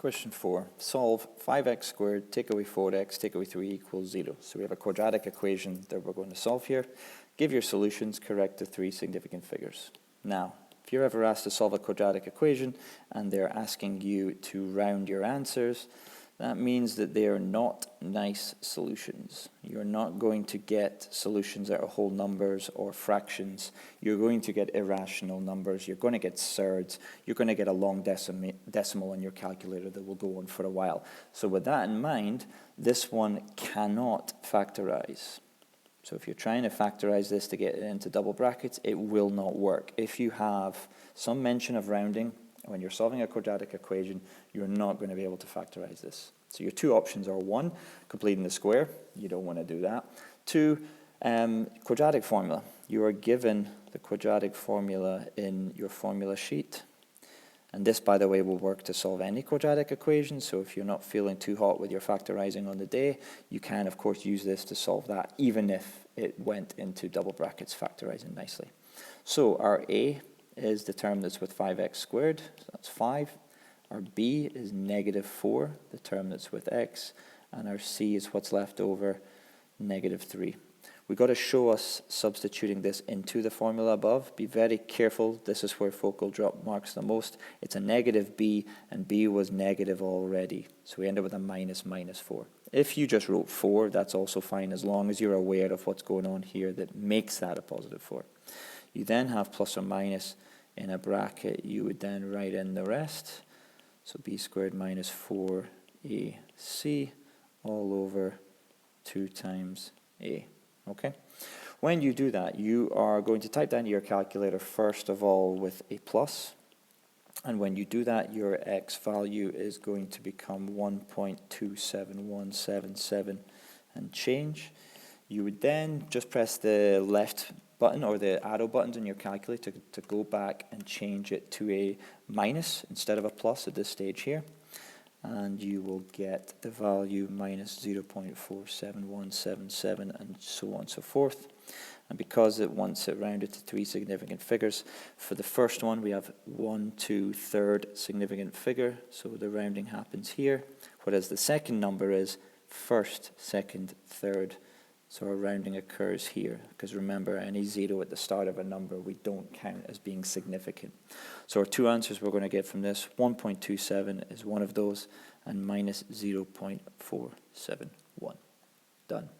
Question 4. Solve 5x squared, take away 4x, take away 3 equals 0. So we have a quadratic equation that we're going to solve here. Give your solutions, correct the 3 significant figures. Now, if you're ever asked to solve a quadratic equation and they're asking you to round your answers, that means that they are not nice solutions. You're not going to get solutions that are whole numbers or fractions. You're going to get irrational numbers. You're going to get surds. You're going to get a long decimal in your calculator that will go on for a while. So with that in mind, this one cannot factorize. So if you're trying to factorize this to get it into double brackets, it will not work. If you have some mention of rounding, when you're solving a quadratic equation, you're not going to be able to factorize this. So your two options are 1, completing the square. You don't want to do that. 2, quadratic formula. You are given the quadratic formula in your formula sheet. And this, by the way, will work to solve any quadratic equation. So if you're not feeling too hot with your factorizing on the day, you can, of course, use this to solve that, even if it went into double brackets factorizing nicely. So our A is the term that's with 5x squared, so that's 5. Our B is negative 4, the term that's with x, and our C is what's left over, negative 3. We've got to show us substituting this into the formula above. Be very careful, this is where folk will drop marks the most. It's a negative B, and B was negative already, so we end up with a minus 4. If you just wrote 4, that's also fine, as long as you're aware of what's going on here that makes that a positive 4. You then have plus or minus in a bracket. You would then write in the rest. So b squared minus 4ac all over 2 times a. Okay? When you do that, you are going to type down to your calculator first of all with a plus. And when you do that, your x value is going to become 1.27177 and change. You would then just press the left button or the arrow buttons in your calculator to go back and change it to a minus instead of a plus at this stage here. And you will get the value minus 0.47177 and so on and so forth. And because it wants it rounded to 3 significant figures, for the first one we have 1, 2, third significant figure, so the rounding happens here, whereas the second number is first, second, third. So our rounding occurs here, because remember, any 0 at the start of a number we don't count as being significant. So our two answers we're going to get from this, 1.27 is one of those, and minus 0.471. Done.